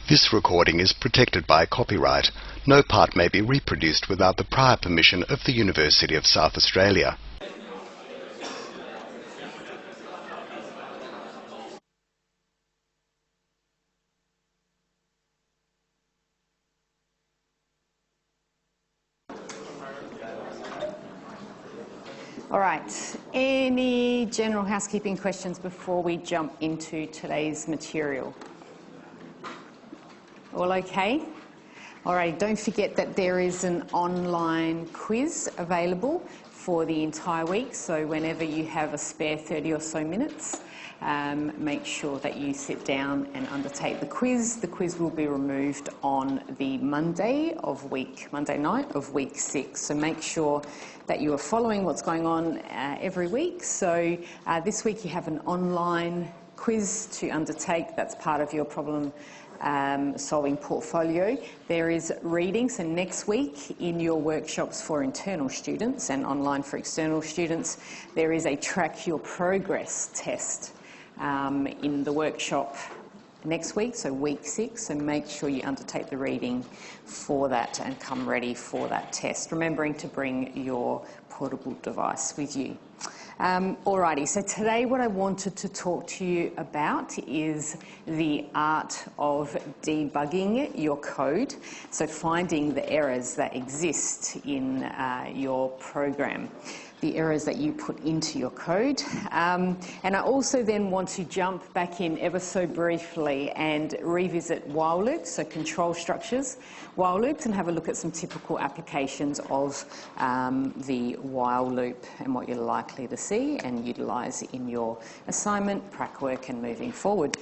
This recording is protected by copyright. No part may be reproduced without the prior permission of the University of South Australia. All right, any general housekeeping questions before we jump into today's material? All okay? All right, don't forget that there is an online quiz available for the entire week, so whenever you have a spare 30 or so minutes, make sure that you sit down and undertake the quiz. The quiz will be removed on the Monday night of week 6, so make sure that you are following what's going on every week. So this week you have an online quiz to undertake. That's part of your problem solving portfolio. There is reading, so next week in your workshops for internal students and online for external students, there is a track your progress test in the workshop next week, so week 6, so make sure you undertake the reading for that and come ready for that test, remembering to bring your portable device with you. Alrighty, so today what I wanted to talk to you about is the art of debugging your code, so finding the errors that exist in your program, the errors that you put into your code. And I also then want to jump back in ever so briefly and revisit while loops, so control structures, while loops, and have a look at some typical applications of the while loop and what you're likely to see and utilise in your assignment, prac work and moving forward.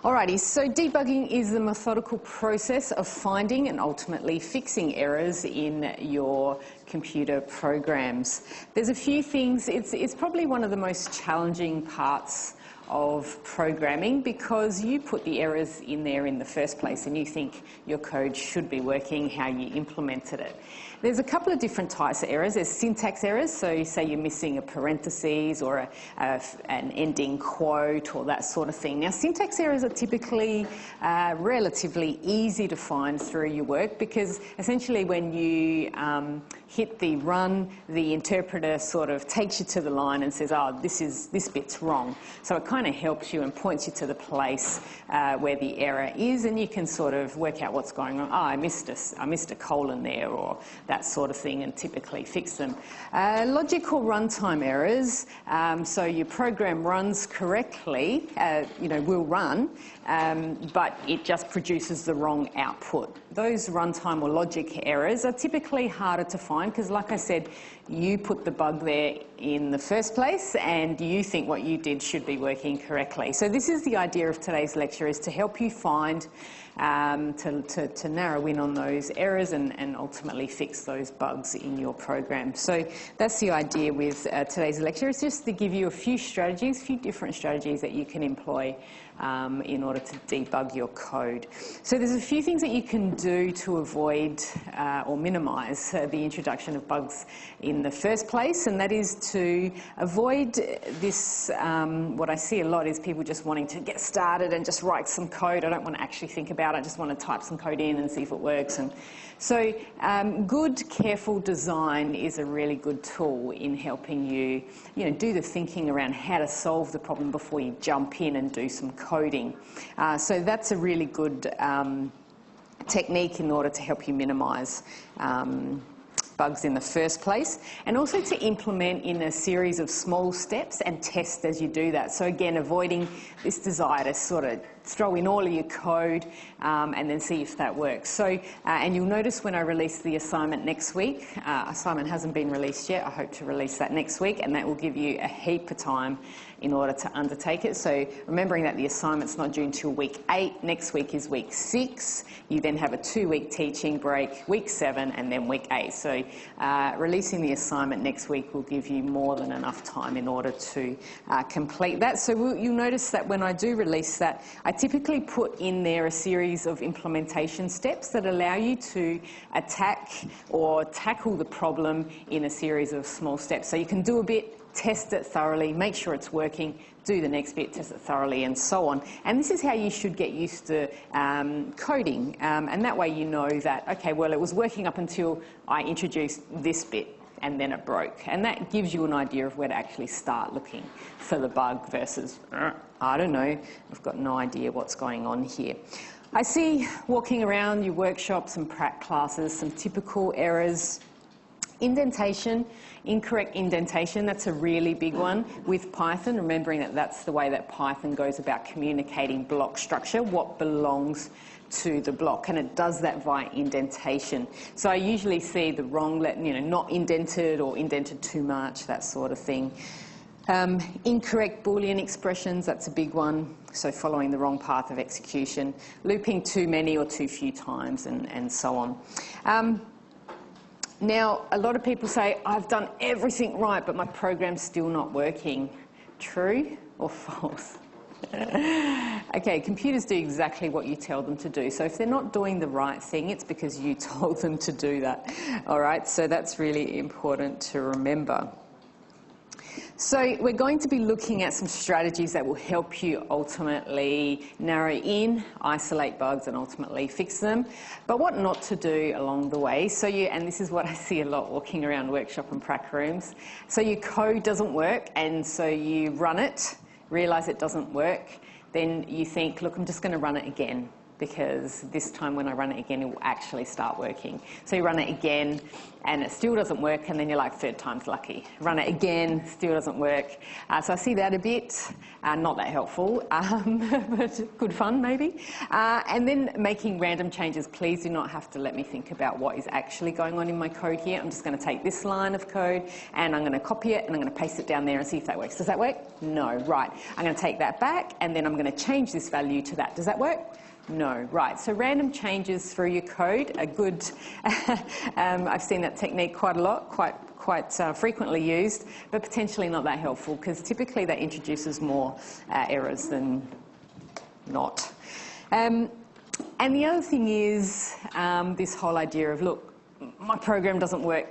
Alrighty, so debugging is the methodical process of finding and ultimately fixing errors in your computer programs. There's a few things, it's probably one of the most challenging parts of programming because you put the errors in there in the first place and you think your code should be working how you implemented it. There's a couple of different types of errors. There's syntax errors, so say you're missing a parentheses or an ending quote or that sort of thing. Now, syntax errors are typically relatively easy to find through your work because essentially when you hit the run, the interpreter sort of takes you to the line and says, oh, this bit's wrong. So it kind of helps you and points you to the place where the error is, and you can sort of work out what's going on. Oh, I missed a colon there, or that sort of thing, and typically fix them. Logical runtime errors, so your program runs correctly, will run, but it just produces the wrong output. Those runtime or logic errors are typically harder to find because, like I said, you put the bug there in the first place and you think what you did should be working correctly. So this is the idea of today's lecture, is to help you find, to narrow in on those errors and ultimately fix those bugs in your program. So that's the idea with today's lecture. It's just to give you a few different strategies that you can employ in order to debug your code. So there's a few things that you can do to avoid or minimise the introduction of bugs in the first place, and that is to avoid this, what I see a lot is people just wanting to get started and just write some code. I don't want to actually think about it, I just want to type some code in and see if it works. And so good, careful design is a really good tool in helping you, do the thinking around how to solve the problem before you jump in and do some coding. So that's a really good technique in order to help you minimise bugs in the first place, and also to implement in a series of small steps and test as you do that. So again, avoiding this desire to sort of throw in all of your code and then see if that works. So, and you'll notice when I release the assignment next week, assignment hasn't been released yet, I hope to release that next week, and that will give you a heap of time in order to undertake it. So remembering that the assignment's not due until week 8, next week is week 6, you then have a 2-week teaching break, week 7 and then week 8. So releasing the assignment next week will give you more than enough time in order to complete that. So you'll notice that when I do release that, I typically put in there a series of implementation steps that allow you to attack or tackle the problem in a series of small steps. So you can do a bit, test it thoroughly, make sure it's working, do the next bit, test it thoroughly, and so on. And this is how you should get used to coding. And that way you know that, okay, well, it was working up until I introduced this bit, and then it broke. And that gives you an idea of where to actually start looking for the bug versus, I don't know, I've got no idea what's going on here. I see walking around your workshops and prac classes some typical errors. Indentation, incorrect indentation, that's a really big one with Python, remembering that that's the way that Python goes about communicating block structure, what belongs to the block, and it does that via indentation. So I usually see the wrong, not indented or indented too much, that sort of thing. Incorrect Boolean expressions, that's a big one, so following the wrong path of execution, looping too many or too few times, and so on. Now, a lot of people say, I've done everything right, but my program's still not working. True or false? Okay, computers do exactly what you tell them to do. So if they're not doing the right thing, it's because you told them to do that. All right, so that's really important to remember. So we're going to be looking at some strategies that will help you ultimately narrow in, isolate bugs, and ultimately fix them. But what not to do along the way. So and this is what I see a lot walking around workshop and prac rooms. So your code doesn't work, and so you run it, realise it doesn't work, then you think, look, I'm just going to run it again, because this time when I run it again, it will actually start working. So you run it again, and it still doesn't work, and then you're like, third time's lucky. Run it again, still doesn't work. So I see that a bit, not that helpful, but good fun maybe. And then making random changes. Please do not have to let me think about what is actually going on in my code here. I'm just going to take this line of code, and I'm going to copy it, and I'm going to paste it down there and see if that works. Does that work? No. Right. I'm going to take that back, and then I'm going to change this value to that. Does that work? No. Right, so random changes through your code are good. I've seen that technique quite a lot, quite frequently used, but potentially not that helpful, because typically that introduces more errors than not. And the other thing is this whole idea of, look, my program doesn't work,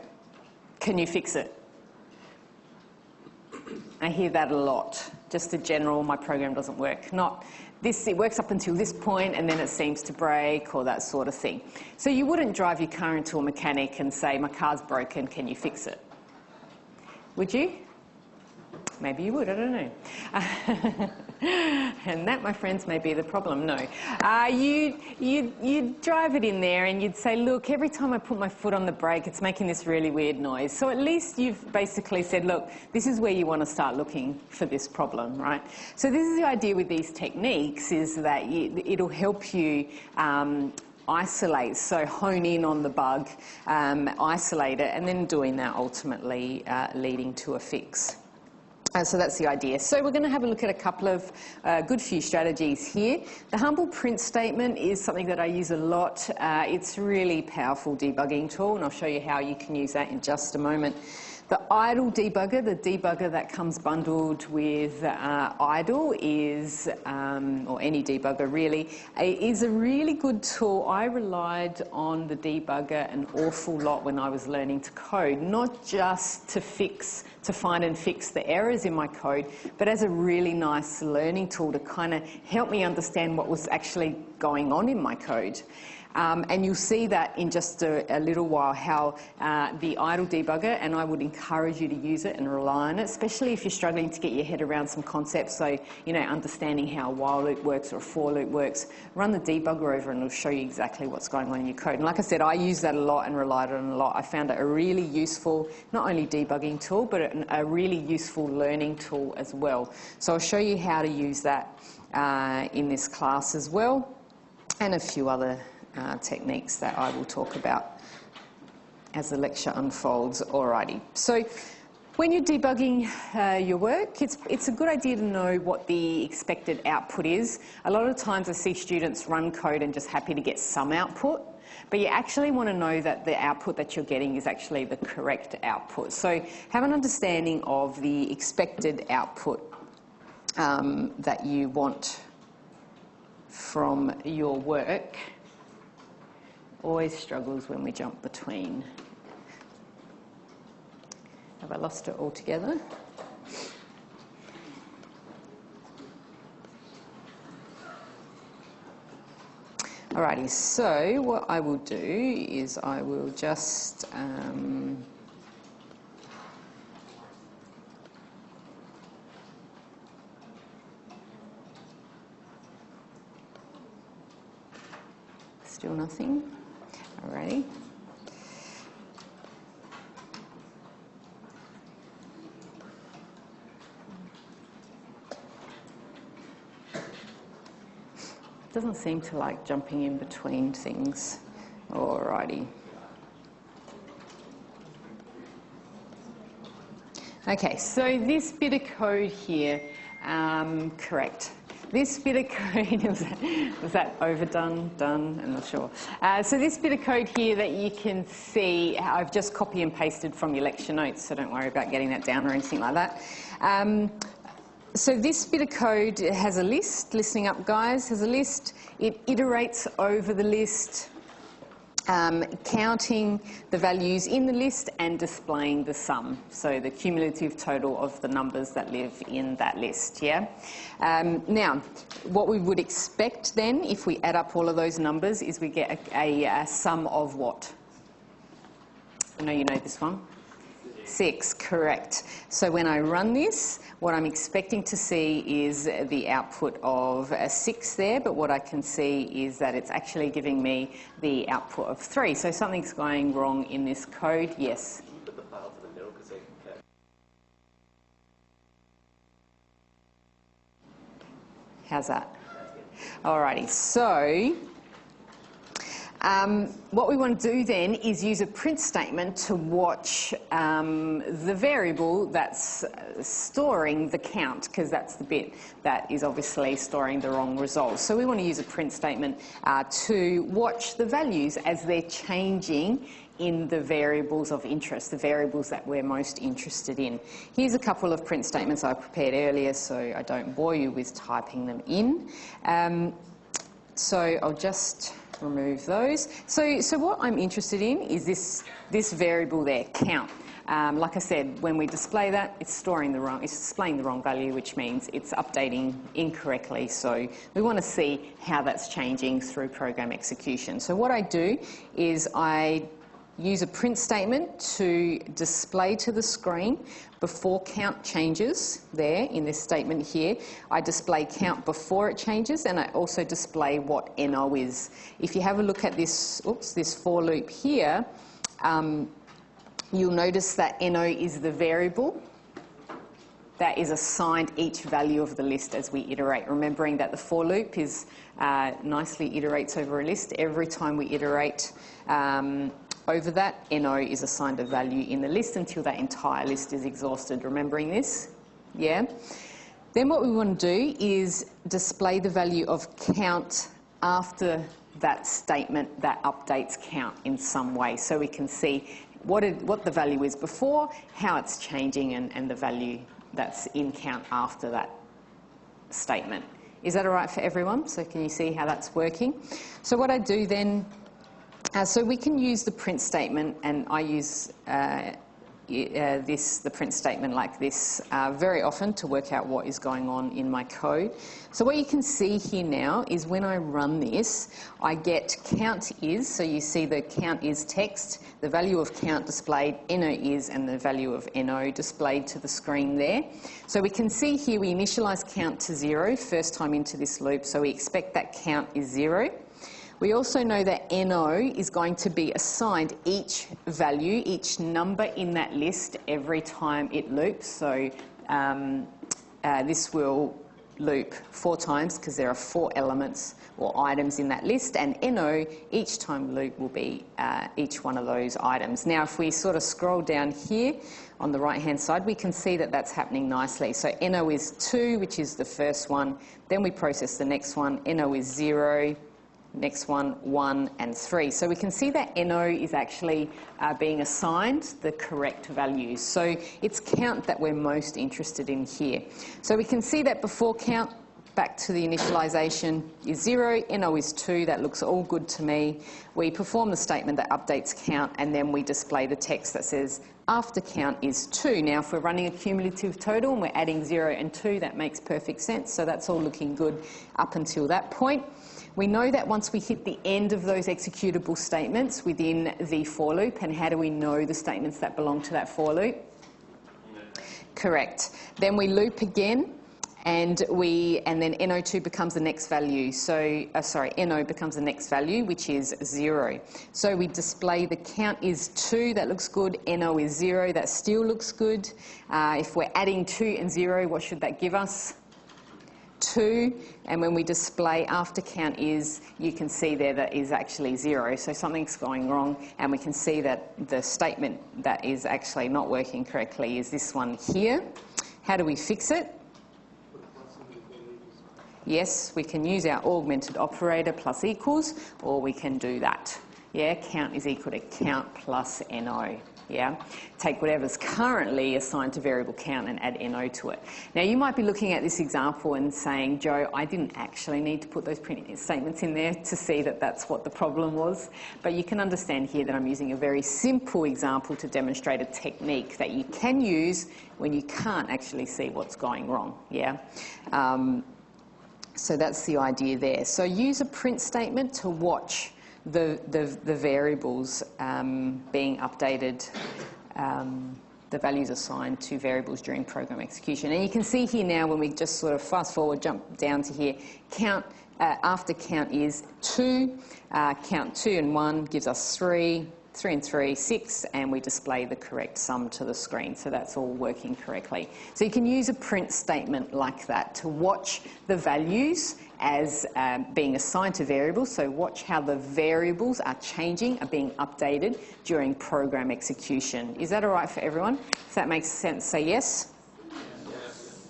can you fix it? I hear that a lot. Just a general, my program doesn't work. Not this, it works up until this point and then it seems to break, or that sort of thing. So you wouldn't drive your car into a mechanic and say, my car's broken, can you fix it? Would you? Maybe you would, I don't know. And that, my friends, may be the problem. No. You'd drive it in there and you'd say, look, every time I put my foot on the brake, it's making this really weird noise. So at least you've basically said, look, this is where you want to start looking for this problem, right? So this is the idea with these techniques, is that it'll help you isolate, so hone in on the bug, isolate it, and then doing that ultimately leading to a fix. So that's the idea. So we're going to have a look at a couple of good few strategies here. The humble print statement is something that I use a lot. It's a really powerful debugging tool, and I'll show you how you can use that in just a moment. The idle debugger, the debugger that comes bundled with idle is, or any debugger really, is a really good tool. I relied on the debugger an awful lot when I was learning to code, not just to find and fix the errors in my code, but as a really nice learning tool to kind of help me understand what was actually going on in my code. And you'll see that in just a little while, how the idle debugger, and I would encourage you to use it and rely on it, especially if you're struggling to get your head around some concepts. So, you know, understanding how a while loop works or a for loop works, run the debugger over and it'll show you exactly what's going on in your code. And like I said, I use that a lot and relied on it a lot. I found it a really useful, not only debugging tool, but a really useful learning tool as well. So I'll show you how to use that in this class as well, and a few other techniques that I will talk about as the lecture unfolds. Alrighty. So when you're debugging your work, it's a good idea to know what the expected output is. A lot of times I see students run code and just happy to get some output, but you actually want to know that the output that you're getting is actually the correct output. So have an understanding of the expected output that you want from your work. Always struggles when we jump between. Have I lost it altogether? Alrighty, so what I will do is I will just still nothing. Alrighty. Doesn't seem to like jumping in between things. Alrighty. Okay, so this bit of code here, correct. This bit of code, was that overdone, done? I'm not sure. So this bit of code here that you can see, I've just copy and pasted from your lecture notes, so don't worry about getting that down or anything like that. So this bit of code has a list, listening up guys, has a list. It iterates over the list, counting the values in the list and displaying the sum. So the cumulative total of the numbers that live in that list, yeah? Now, what we would expect then, if we add up all of those numbers, is we get a sum of what? I know you know this one. 6, correct. So when I run this, what I'm expecting to see is the output of 6 there, but what I can see is that it's actually giving me the output of 3. So something's going wrong in this code, yes. Can you put the file to the middle because they can cut? How's that? Alrighty, so what we want to do then is use a print statement to watch the variable that's storing the count, because that's the bit that is obviously storing the wrong result. So we want to use a print statement to watch the values as they're changing in the variables of interest, the variables that we're most interested in. Here's a couple of print statements I prepared earlier, so I don't bore you with typing them in. So I'll just remove those. So what I'm interested in is this variable there, count. Like I said, when we display that, it's displaying the wrong value, which means it's updating incorrectly. So we want to see how that's changing through program execution. So what I do is I use a print statement to display to the screen before count changes there in this statement here. I display count before it changes, and I also display what NO is. If you have a look at this, this for loop here, you'll notice that NO is the variable that is assigned each value of the list as we iterate. Remembering that the for loop is nicely iterates over a list. Every time we iterate over that, NO is assigned a value in the list until that entire list is exhausted. Remembering this? Yeah? Then what we want to do is display the value of count after that statement that updates count in some way, so we can see what the value is before, how it's changing, and the value that's in count after that statement. Is that all right for everyone? So can you see how that's working? So what I do then, so we can use the print statement, and I use the print statement like this very often to work out what is going on in my code. So what you can see here now is when I run this, I get count is, so you see the count is text, the value of count displayed, NO is, and the value of NO displayed to the screen there. So we can see here we initialize count to 0 first time into this loop, so we expect that count is 0. We also know that NO is going to be assigned each value, each number in that list every time it loops. So this will loop 4 times because there are 4 elements or items in that list, and NO each time loop will be each one of those items. Now if we sort of scroll down here on the right hand side, we can see that that's happening nicely. So NO is 2, which is the first one, then we process the next one, NO is 0, next one, 1 and 3. So we can see that NO is actually being assigned the correct values. So it's count that we're most interested in here. So we can see that before count, back to the initialization, is 0, NO is 2, that looks all good to me. We perform the statement that updates count, and then we display the text that says after count is 2. Now if we're running a cumulative total and we're adding 0 and 2, that makes perfect sense. So that's all looking good up until that point. We know that once we hit the end of those executable statements within the for loop, and how do we know the statements that belong to that for loop? Correct. Then we loop again, and then NO2 becomes the next value. So, NO becomes the next value, which is 0. So we display the count is 2, that looks good. NO is 0, that still looks good. If we're adding 2 and 0, what should that give us? 2, and when we display after count is, you can see there that is actually 0, so something's going wrong, and we can see that the statement that is actually not working correctly is this one here. How do we fix it? Yes, we can use our augmented operator plus equals, or we can do that. Yeah, count is equal to count plus NO. Yeah, take whatever's currently assigned to variable count and add NO to it. Now you might be looking at this example and saying, Joe, I didn't actually need to put those print statements in there to see that that's what the problem was. But you can understand here that I'm using a very simple example to demonstrate a technique that you can use when you can't actually see what's going wrong. Yeah. So that's the idea there. So use a print statement to watch the variables being updated, the values assigned to variables during program execution. And you can see here now, when we just sort of fast forward, jump down to here, count after count is 2, count 2 and 1 gives us 3, 3 and 3, 6, and we display the correct sum to the screen. So that's all working correctly. So you can use a print statement like that to watch the values as being assigned to variables. So watch how the variables are changing, are being updated during program execution. Is that all right for everyone? If that makes sense, say yes. Yes.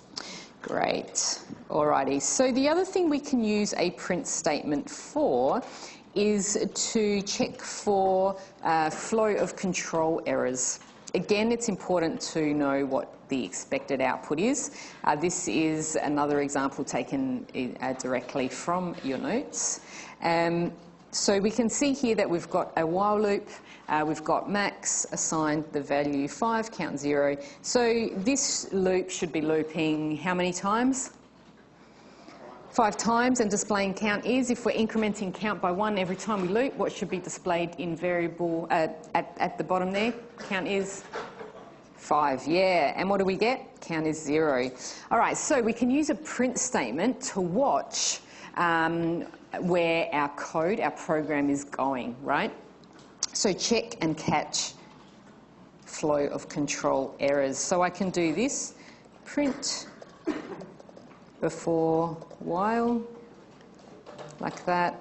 Great. Alrighty. So the other thing we can use a print statement for is to check for flow of control errors. Again, it's important to know what the expected output is. This is another example taken directly from your notes. So we can see here that we've got a while loop. We've got max assigned the value 5, count 0. So this loop should be looping how many times? 5 times, and displaying count is, if we're incrementing count by 1 every time we loop, what should be displayed in variable at the bottom there? Count is 5, yeah. And what do we get? Count is 0. All right, so we can use a print statement to watch where our code, our program is going, right? So check and catch flow of control errors. So I can do this, print before while, like that.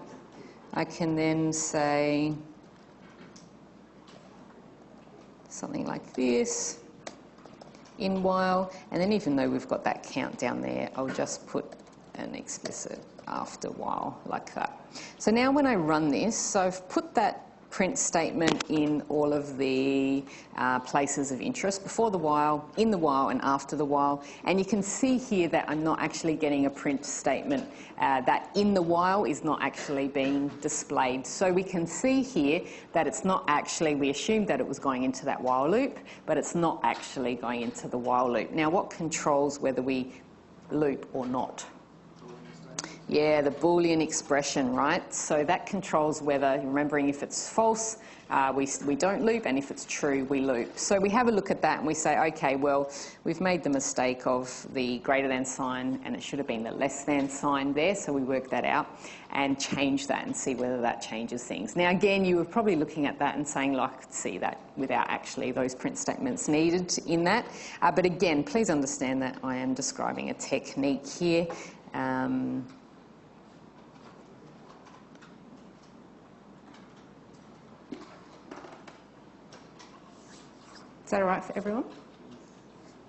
I can then say something like this, in while, and then even though we've got that count down there, I'll just put an explicit after while, like that. So now when I run this, so I've put that print statement in all of the places of interest, before the while, in the while, and after the while. And you can see here that I'm not actually getting a print statement, that in the while is not actually being displayed. So we can see here that it's not actually, we assumed that it was going into that while loop, but it's not actually going into the while loop. Now what controls whether we loop or not? Yeah, the Boolean expression, right? So that controls whether, remembering if it's false, we don't loop, and if it's true, we loop. So we have a look at that and we say, okay, well, we've made the mistake of the greater than sign, and it should have been the less than sign there, so we work that out and change that and see whether that changes things. Now again, you were probably looking at that and saying, like, I could see that without actually those print statements needed in that. But again, please understand that I am describing a technique here. Is that all right for everyone?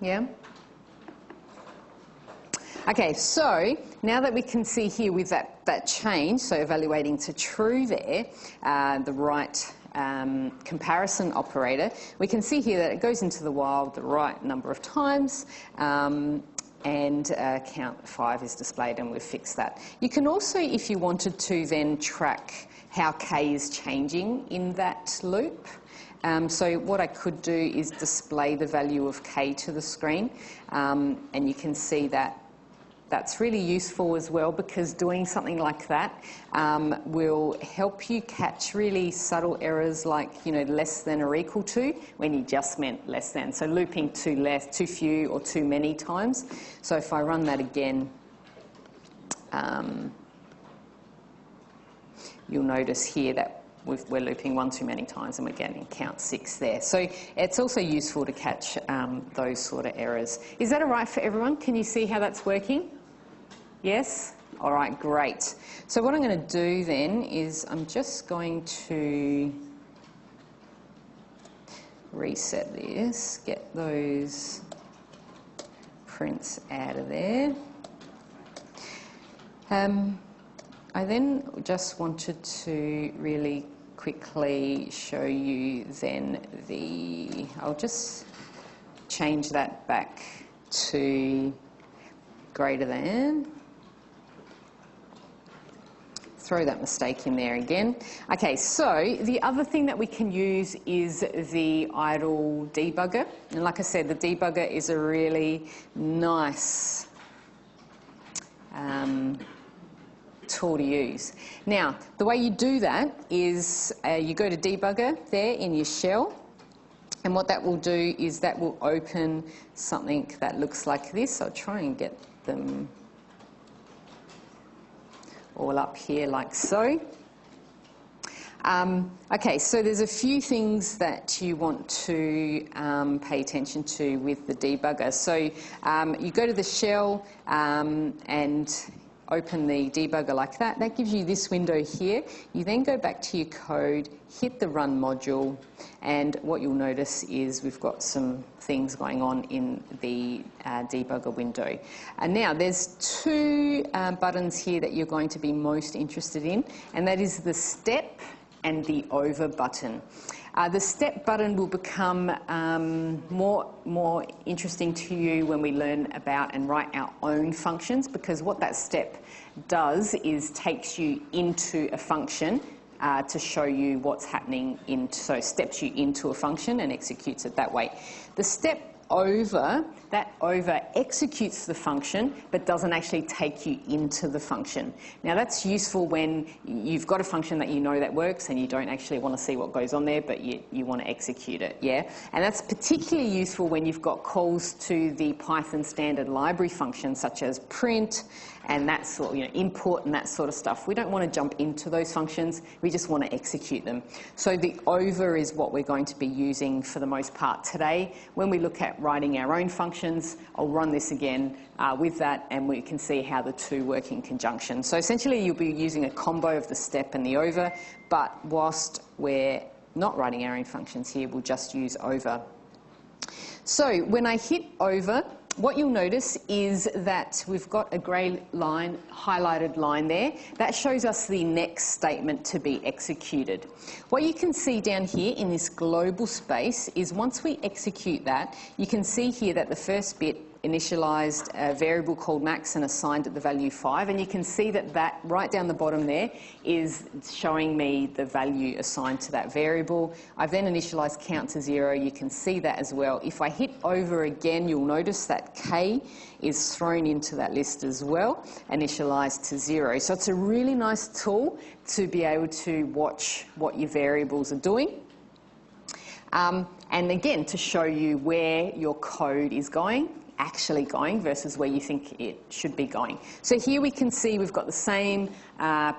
Yeah? Okay, so now that we can see here with that change, so evaluating to true there, the right comparison operator, we can see here that it goes into the while the right number of times, and count 5 is displayed, and we've fixed that. You can also, if you wanted to, then track how k is changing in that loop. So what I could do is display the value of k to the screen, and you can see that That's really useful as well, because doing something like that will help you catch really subtle errors like, you know, less than or equal to, when you just meant less than. So looping too few or too many times. So if I run that again, you'll notice here that we're looping one too many times and we're getting count 6 there. So it's also useful to catch those sort of errors. Is that all right for everyone? Can you see how that's working? Yes? All right, great. So what I'm going to do then is I'm just going to reset this, get those prints out of there. I then just wanted to really quickly show you then I'll just change that back to greater than. Throw that mistake in there again. Okay, so the other thing that we can use is the idle debugger. And like I said, the debugger is a really nice tool to use. Now, the way you do that is you go to debugger there in your shell, and what that will do is that will open something that looks like this. I'll try and get them all up here like so. Okay, so there's a few things that you want to pay attention to with the debugger. So you go to the shell and open the debugger like that. That gives you this window here. You then go back to your code, hit the run module, and what you'll notice is we've got some things going on in the debugger window. And now there's two buttons here that you're going to be most interested in, and that is the step and the over button. The step button will become more interesting to you when we learn about and write our own functions, because what that step does is takes you into a function to show you what's happening, so steps you into a function and executes it that way. The step over, that over executes the function but doesn't actually take you into the function. Now that's useful when you've got a function that you know that works and you don't actually want to see what goes on there, but you want to execute it, yeah? And that's particularly useful when you've got calls to the Python standard library functions such as print and that sort of, import and that sort of stuff. We don't want to jump into those functions, we just want to execute them. So the over is what we're going to be using for the most part today. When we look at writing our own functions, I'll run this again with that and we can see how the two work in conjunction. So essentially you'll be using a combo of the step and the over, but whilst we're not writing our own functions here, we'll just use over. So when I hit over, what you'll notice is that we've got a grey line, highlighted line there. That shows us the next statement to be executed. What you can see down here in this global space is once we execute that, you can see here that the first bit initialized a variable called max and assigned it the value 5, and you can see that that right down the bottom there is showing me the value assigned to that variable. I've then initialized count to 0. You can see that as well. If I hit over again, you'll notice that k is thrown into that list as well, initialized to 0. So it's a really nice tool to be able to watch what your variables are doing. And again, to show you where your code is actually going versus where you think it should be going. So here we can see we've got the same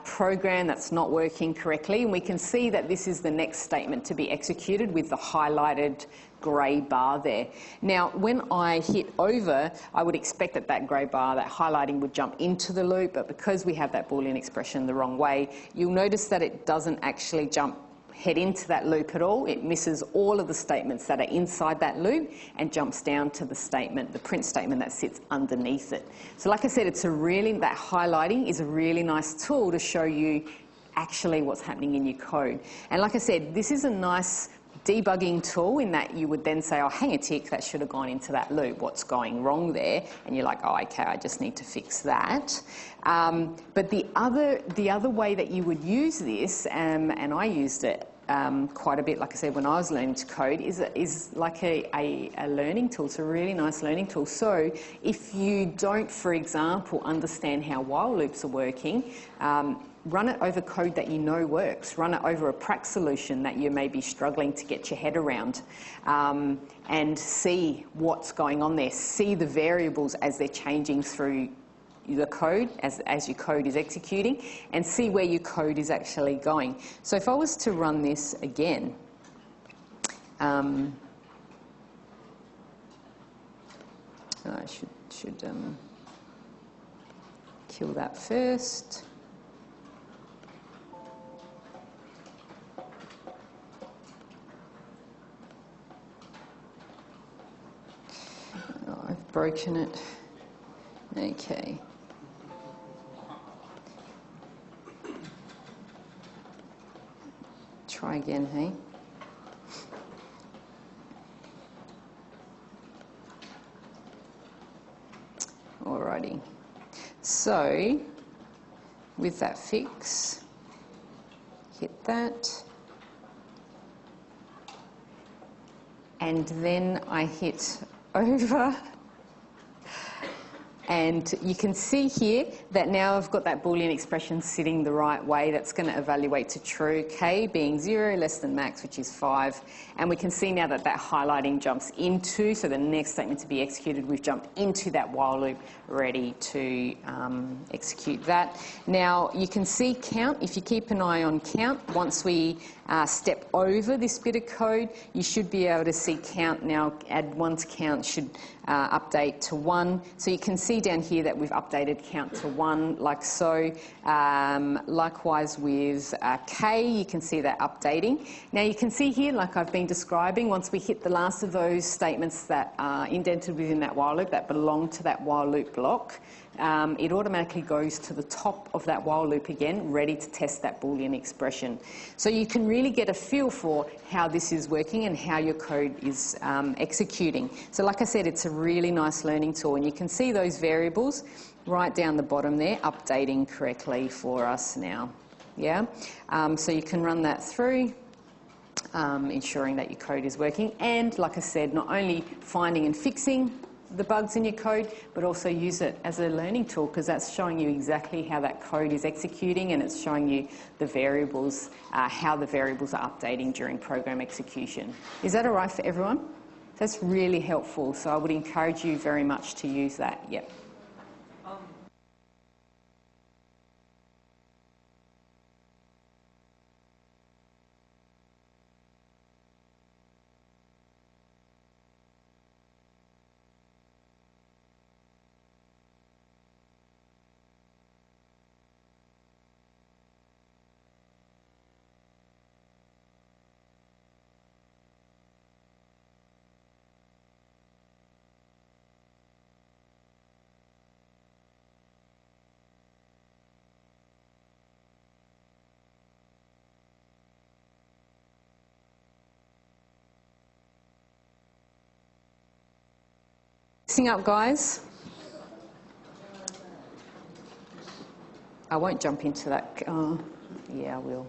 program that's not working correctly, and we can see that this is the next statement to be executed with the highlighted grey bar there. Now when I hit over, I would expect that that grey bar, that highlighting, would jump into the loop, but because we have that Boolean expression the wrong way, you'll notice that it doesn't actually head into that loop at all. It misses all of the statements that are inside that loop and jumps down to the statement, the print statement that sits underneath it. So like I said, that highlighting is a really nice tool to show you actually what's happening in your code. And like I said, this is a nice debugging tool in that you would then say, oh, hang a tick, that should have gone into that loop. What's going wrong there? And you're like, oh, okay, I just need to fix that. But the other way that you would use this, and I used it quite a bit, like I said, when I was learning to code, is like a learning tool. It's a really nice learning tool. So if you don't, for example, understand how while loops are working, run it over code that you know works. Run it over a prac solution that you may be struggling to get your head around, and see what's going on there. See the variables as they're changing through the code as your code is executing, and see where your code is actually going. So if I was to run this again, I should kill that first. Oh, I've broken it. Okay. Try again, hey? Alrighty. So, with that fix, hit that. And then I hit over. And you can see here that now I've got that Boolean expression sitting the right way. That's going to evaluate to true, k being 0 less than max, which is 5. And we can see now that that highlighting jumps into, so the next statement to be executed, we've jumped into that while loop, ready to execute that. Now you can see count. If you keep an eye on count, once we step over this bit of code, you should be able to see count now. Add 1 to count should update to 1. So you can see down here that we've updated count to 1, like so. Likewise with k, you can see that updating. Now you can see here, like I've been describing, once we hit the last of those statements that are indented within that while loop, that belong to that while loop block, it automatically goes to the top of that while loop again, ready to test that Boolean expression. So you can really get a feel for how this is working and how your code is executing. So like I said, it's a really nice learning tool, and you can see those variables right down the bottom there updating correctly for us now. Yeah, so you can run that through, ensuring that your code is working, and like I said, not only finding and fixing the bugs in your code, but also use it as a learning tool, because that's showing you exactly how that code is executing, and it's showing you the variables, how the variables are updating during program execution. Is that all right for everyone? That's really helpful, so I would encourage you very much to use that. Yep. Listen up, guys. I won't jump into that. Yeah, I will.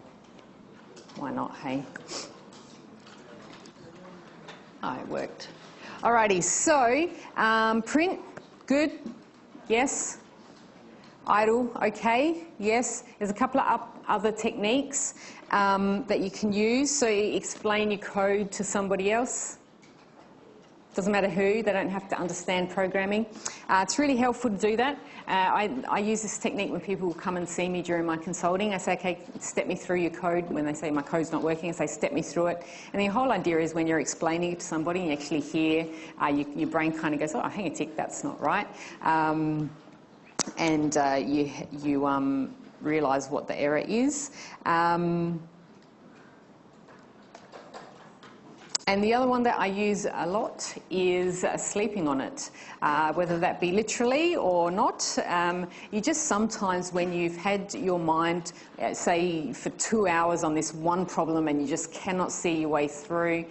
Why not, hey? Oh, it worked. Alrighty, so print, good, yes. Idle, okay, yes. There's a couple of other techniques that you can use. So you explain your code to somebody else. Doesn't matter who, they don't have to understand programming. It's really helpful to do that. I use this technique when people come and see me during my consulting. I say, okay, step me through your code. When they say my code's not working, I say, step me through it. And the whole idea is when you're explaining it to somebody, you actually hear, your brain kind of goes, oh, hang a tick, that's not right. And you realise what the error is. And the other one that I use a lot is sleeping on it, whether that be literally or not. You just sometimes, when you've had your mind, say, for 2 hours on this one problem and you just cannot see your way through,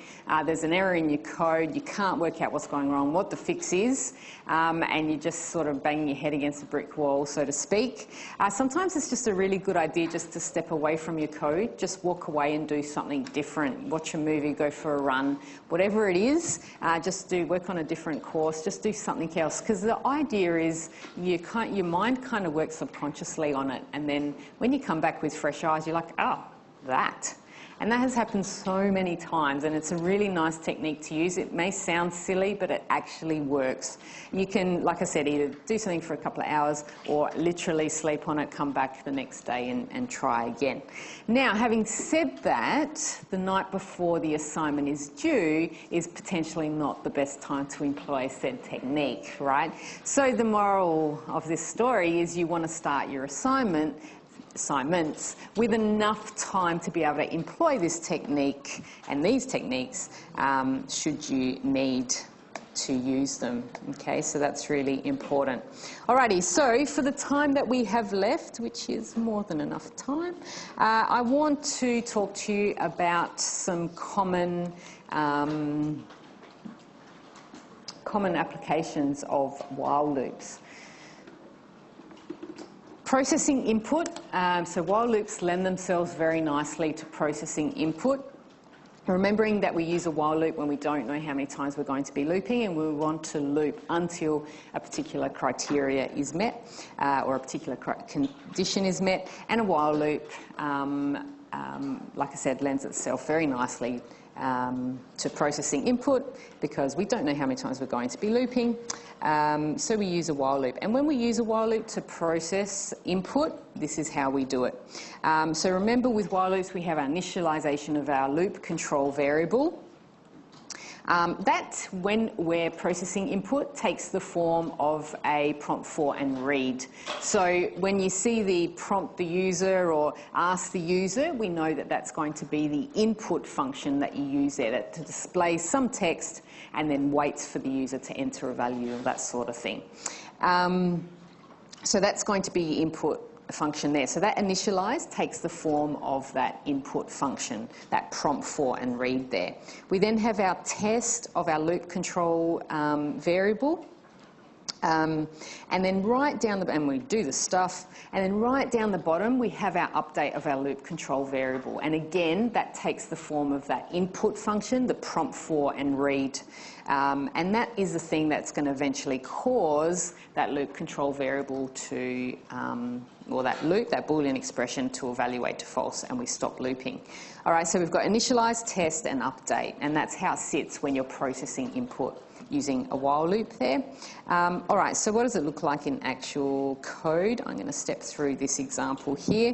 there's an error in your code, you can't work out what's going wrong, what the fix is, and you're just sort of banging your head against a brick wall, so to speak. Sometimes it's just a really good idea just to step away from your code, just walk away and do something different, watch a movie, go for a run, whatever it is, just work on a different course, just do something else. Because the idea is your mind kind of works subconsciously on it, and then when you come back with fresh eyes, you're like, oh, that. And that has happened so many times, and it's a really nice technique to use. It may sound silly, but it actually works. You can, like I said, either do something for a couple of hours or literally sleep on it, come back the next day and try again. Now, having said that, the night before the assignment is due is potentially not the best time to employ said technique, right? So the moral of this story is you want to start your assignments with enough time to be able to employ this technique and these techniques should you need to use them. Okay, so that's really important. Alrighty, so for the time that we have left, which is more than enough time, I want to talk to you about some common applications of while loops. Processing input, so while loops lend themselves very nicely to processing input. Remembering that we use a while loop when we don't know how many times we're going to be looping, and we want to loop until a particular criteria is met or a particular condition is met. And a while loop, like I said, lends itself very nicely to processing input because we don't know how many times we're going to be looping. So we use a while loop. And when we use a while loop to process input, this is how we do it. So remember, with while loops, we have our initialization of our loop control variable. That, when we're processing input, takes the form of a prompt for and read. So when you see the prompt the user or ask the user, we know that that's going to be the input function that you use there to display some text and then waits for the user to enter a value, that sort of thing. So that's going to be your input function there. So that initialize takes the form of that input function, that prompt for and read there. We then have our test of our loop control variable. And then right down and we do the stuff, and then right down the bottom we have our update of our loop control variable. And again, that takes the form of that input function, the prompt for and read. And that is the thing that's going to eventually cause that loop control variable to, or that loop, that Boolean expression, to evaluate to false, and we stop looping. All right, so we've got initialize, test, and update, and that's how it sits when you're processing input using a while loop there. All right, so what does it look like in actual code? I'm going to step through this example here.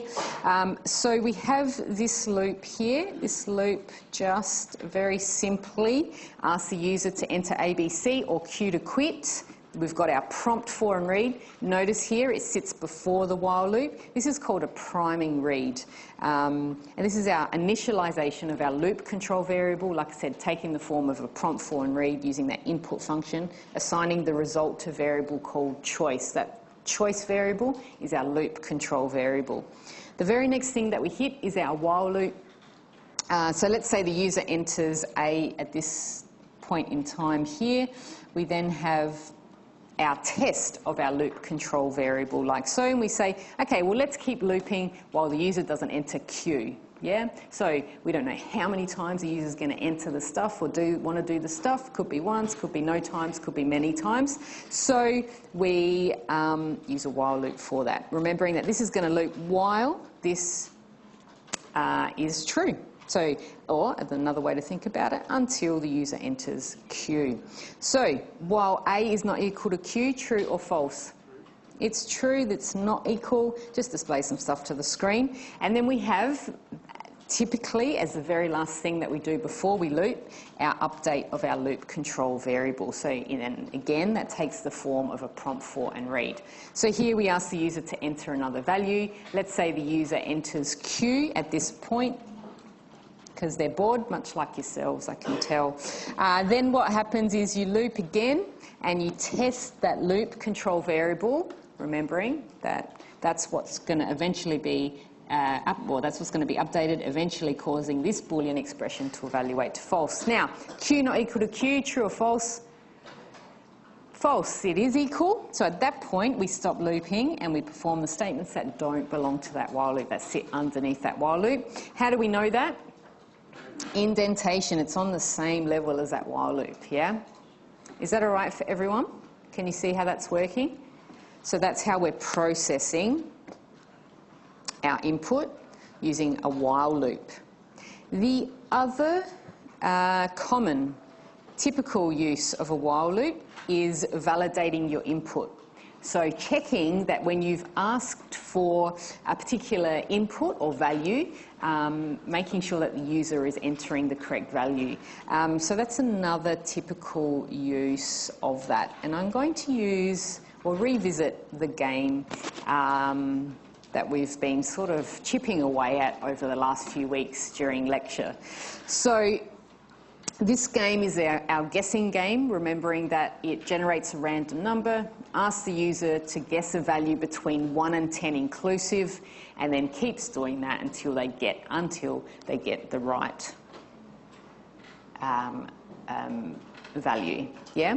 So we have this loop here. This loop just very simply asks the user to enter ABC or Q to quit. We've got our prompt for and read. Notice here it sits before the while loop. This is called a priming read. And this is our initialization of our loop control variable, like I said, taking the form of a prompt for and read using that input function, assigning the result to a variable called choice. That choice variable is our loop control variable. The very next thing that we hit is our while loop. So let's say the user enters A at this point in time here. We then have our test of our loop control variable like so, and we say, okay, well, let's keep looping while the user doesn't enter Q. Yeah, so we don't know how many times the user's going to enter the stuff or want to do the stuff. Could be once, could be no times, could be many times. So we use a while loop for that, remembering that this is going to loop while this is true. So, or another way to think about it, until the user enters Q. So, while A is not equal to Q, true or false? It's true, that's not equal. Just display some stuff to the screen. And then we have, typically, as the very last thing that we do before we loop, our update of our loop control variable. So, again, that takes the form of a prompt for and read. So here we ask the user to enter another value. Let's say the user enters Q at this point. because they're bored, much like yourselves, I can tell. Then what happens is you loop again and you test that loop control variable, remembering that that's what's going to eventually be that's what's going to be updated, eventually causing this Boolean expression to evaluate to false. Now, Q not equal to Q, true or false? False. It is equal. So at that point, we stop looping and we perform the statements that don't belong to that while loop, that sit underneath that while loop. How do we know that? Indentation. It's on the same level as that while loop, yeah? Is that all right for everyone? Can you see how that's working? So that's how we're processing our input using a while loop. The other common, typical use of a while loop is validating your input. So checking that when you've asked for a particular input or value, making sure that the user is entering the correct value. So that's another typical use of that. And I'm going to use or revisit the game that we've been sort of chipping away at over the last few weeks during lecture. So this game is our guessing game, remembering that it generates a random number, asks the user to guess a value between 1 and 10 inclusive, and then keeps doing that until they get the right value. Yeah?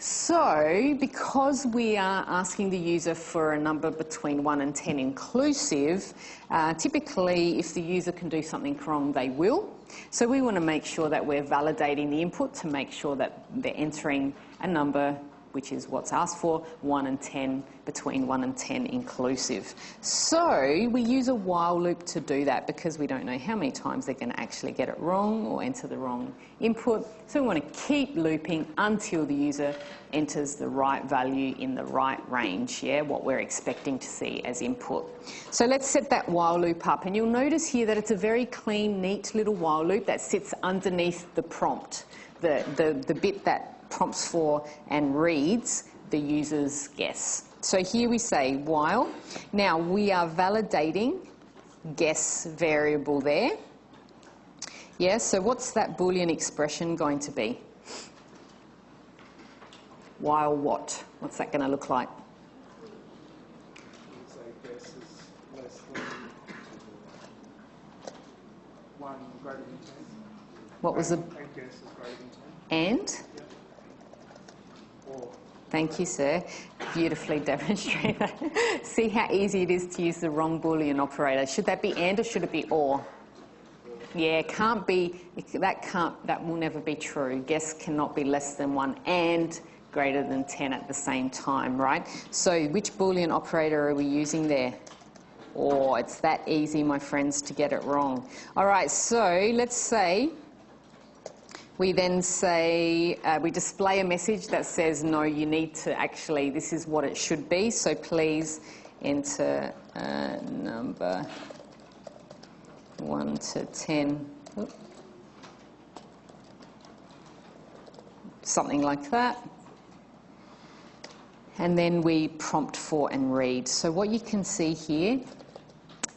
So, because we are asking the user for a number between 1 and 10 inclusive, typically if the user can do something wrong, they will. So we want to make sure that we're validating the input to make sure that they're entering a number which is what's asked for, 1 and 10, between 1 and 10 inclusive. So we use a while loop to do that because we don't know how many times they're going to actually get it wrong or enter the wrong input. So we want to keep looping until the user enters the right value in the right range, yeah, what we're expecting to see as input. So let's set that while loop up, and you'll notice here that it's a very clean, neat little while loop that sits underneath the prompt, the bit that prompts for and reads the user's guess. So here we say while. Now we are validating guess variable there. Yeah, so what's that Boolean expression going to be? While what? What's that going to look like? Say guess is less than 1 greater than 10. What was the... And guess is greater than 10. And? Or. Thank you, sir. Beautifully demonstrated. See how easy it is to use the wrong Boolean operator. Should that be and or should it be or? Yeah, it can't be, that will never be true. Guess cannot be less than 1 and greater than 10 at the same time, right? So which Boolean operator are we using there? Oh, it's that easy, my friends, to get it wrong. All right, so let's say we then say, we display a message that says, no, you need to actually, this is what it should be, so please enter number 1 to 10. Oops. Something like that. And then we prompt for and read. So what you can see here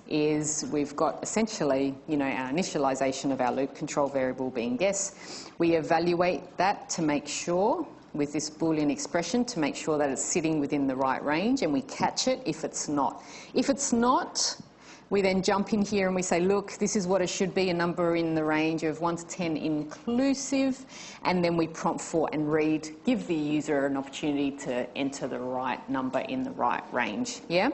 is we've got essentially, you know, our initialization of our loop control variable being guess. We evaluate that to make sure, with this Boolean expression, to make sure that it's sitting within the right range, and we catch it if it's not. If it's not, we then jump in here and we say, look, this is what it should be, a number in the range of 1 to 10 inclusive, and then we prompt for and read, give the user an opportunity to enter the right number in the right range, yeah?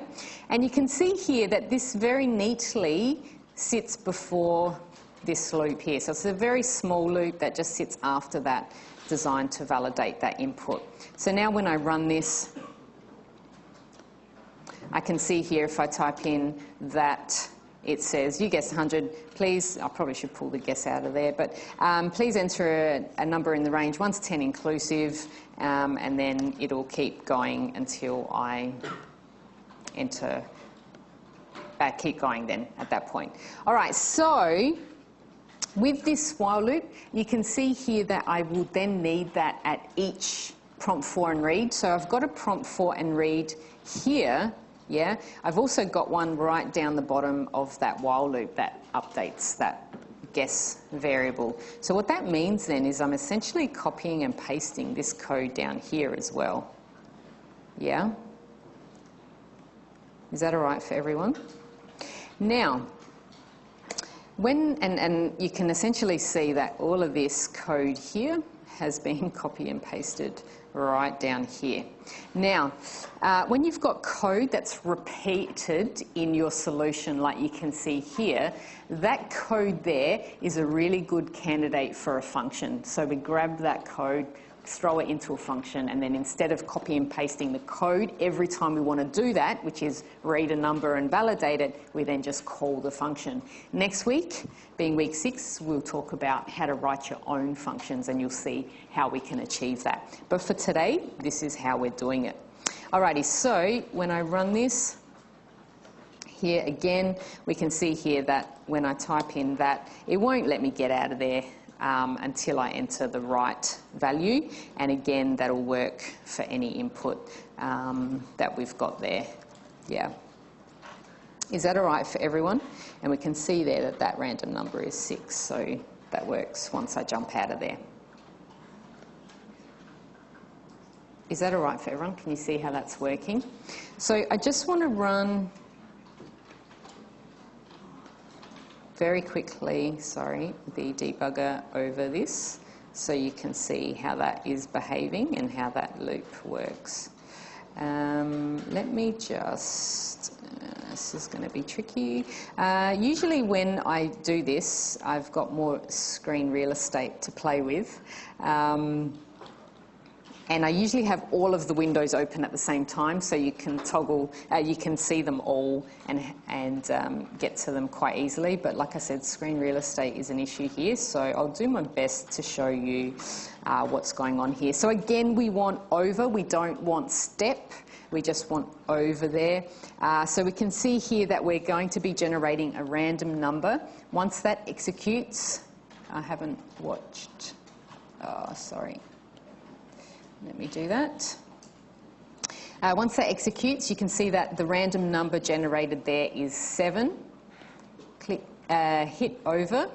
And you can see here that this very neatly sits before this loop here. So it's a very small loop that just sits after that, designed to validate that input. So now when I run this, I can see here if I type in that it says, you guessed 100, please, I probably should pull the guess out of there, but please enter a number in the range 1 to 10 inclusive, and then it'll keep going until I enter, keep going then at that point. All right, so with this while loop, you can see here that I will then need that at each prompt for and read. So I've got a prompt for and read here. Yeah, I've also got one right down the bottom of that while loop that updates that guess variable. So what that means then is I'm essentially copying and pasting this code down here as well. Yeah? Is that all right for everyone? Now, and you can essentially see that all of this code here has been copy and pasted right down here. Now, when you've got code that's repeated in your solution, like you can see here, that code there is a really good candidate for a function. So we grab that code, throw it into a function, and then instead of copy and pasting the code every time we want to do that, which is read a number and validate it, we then just call the function. Next week, being week 6, we'll talk about how to write your own functions, and you'll see how we can achieve that. But for today, this is how we're doing it. Alrighty, so when I run this, here again, we can see here that when I type in that, it won't let me get out of there until I enter the right value, and again that'll work for any input that we've got there. Yeah. Is that all right for everyone? And we can see there that that random number is 6, so that works once I jump out of there. Is that all right for everyone? Can you see how that's working? So I just want to run very quickly, the debugger over this, so you can see how that is behaving and how that loop works. Let me just, this is going to be tricky. Usually when I do this, I've got more screen real estate to play with. And I usually have all of the windows open at the same time, so you can toggle, you can see them all and get to them quite easily. But like I said, screen real estate is an issue here, so I'll do my best to show you what's going on here. So again, we want over, we don't want step, we just want over there. So we can see here that we're going to be generating a random number. Once that executes, I haven't watched, sorry. Let me do that. Once that executes, you can see that the random number generated there is 7. Click, hit over,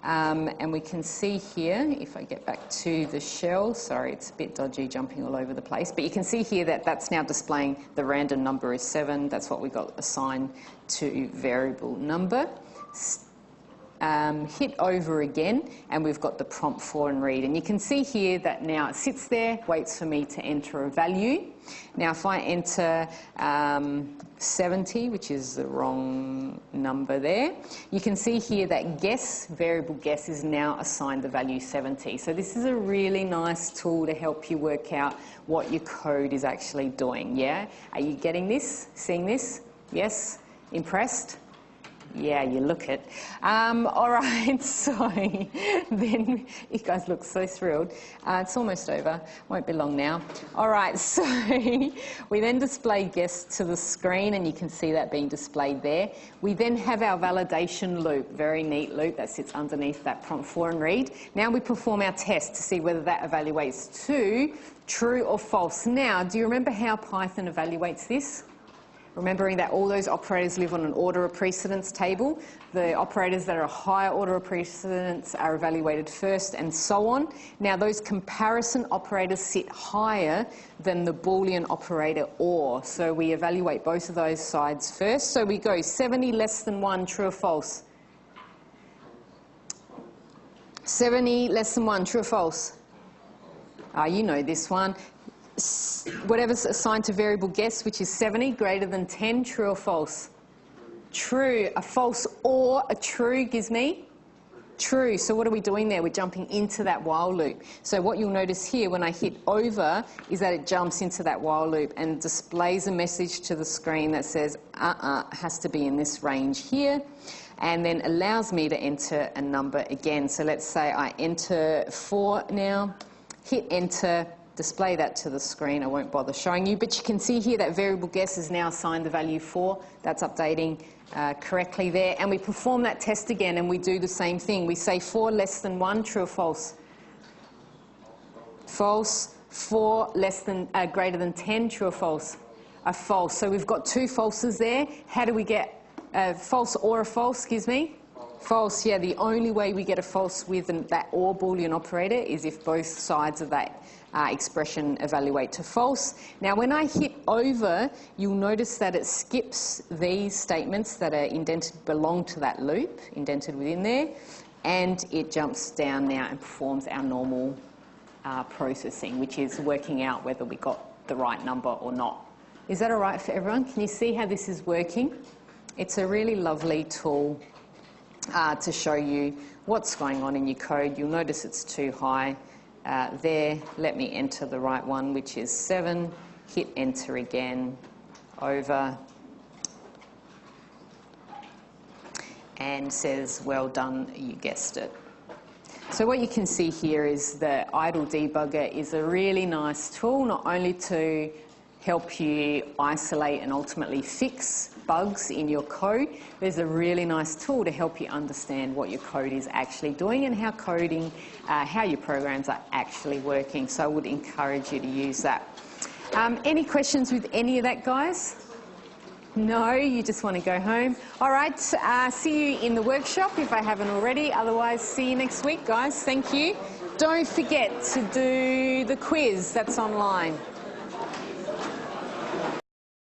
and we can see here, if I get back to the shell, sorry, it's a bit dodgy jumping all over the place, but you can see here that that's now displaying the random number is 7. That's what we got assigned to variable number. Hit over again, and we've got the prompt for and read. And you can see here that now it sits there, waits for me to enter a value. Now if I enter 70, which is the wrong number there, you can see here that guess, variable guess, is now assigned the value 70. So this is a really nice tool to help you work out what your code is actually doing, yeah? Are you getting this? Seeing this? Yes? Impressed? Yeah, you look it. All right, so then you guys look so thrilled. It's almost over, won't be long now. All right, so we then display guess to the screen, and you can see that being displayed there. We then have our validation loop, very neat loop that sits underneath that prompt for and read. Now we perform our test to see whether that evaluates to true or false. Now, do you remember how Python evaluates this? Remembering that all those operators live on an order of precedence table. The operators that are a higher order of precedence are evaluated first, and so on. Now those comparison operators sit higher than the Boolean operator OR. So we evaluate both of those sides first. So we go 70 less than 1, true or false? 70 less than 1, true or false? You know this one. Whatever's assigned to variable guess, which is 70, greater than 10, true or false? True. A false or a true gives me true. So what are we doing there? We're jumping into that while loop. So what you'll notice here when I hit over is that it jumps into that while loop and displays a message to the screen that says, has to be in this range here, and then allows me to enter a number again. So let's say I enter 4 now, hit enter, display that to the screen. I won't bother showing you, but you can see here that variable guess is now assigned the value 4. That's updating correctly there. And we perform that test again, and we do the same thing. We say 4 less than 1, true or false? False. 4 less than, greater than 10, true or false? A false. So we've got 2 falses there. How do we get a false or a false, excuse me? False, yeah. The only way we get a false with that or Boolean operator is if both sides of that expression evaluate to false. Now, when I hit over, you'll notice that it skips these statements that are indented, belong to that loop, indented within there, and it jumps down now and performs our normal processing, which is working out whether we got the right number or not. Is that all right for everyone? Can you see how this is working? It's a really lovely tool to show you what's going on in your code. You'll notice it's too high there. Let me enter the right one, which is 7. Hit enter again, over, and says, well done, you guessed it. So what you can see here is the idle debugger is a really nice tool, not only to help you isolate and ultimately fix bugs in your code. There's a really nice tool to help you understand what your code is actually doing and how your programs are actually working. So I would encourage you to use that. Any questions with any of that, guys? No, you just want to go home. All right, see you in the workshop if I haven't already. Otherwise, see you next week, guys. Thank you. Don't forget to do the quiz that's online.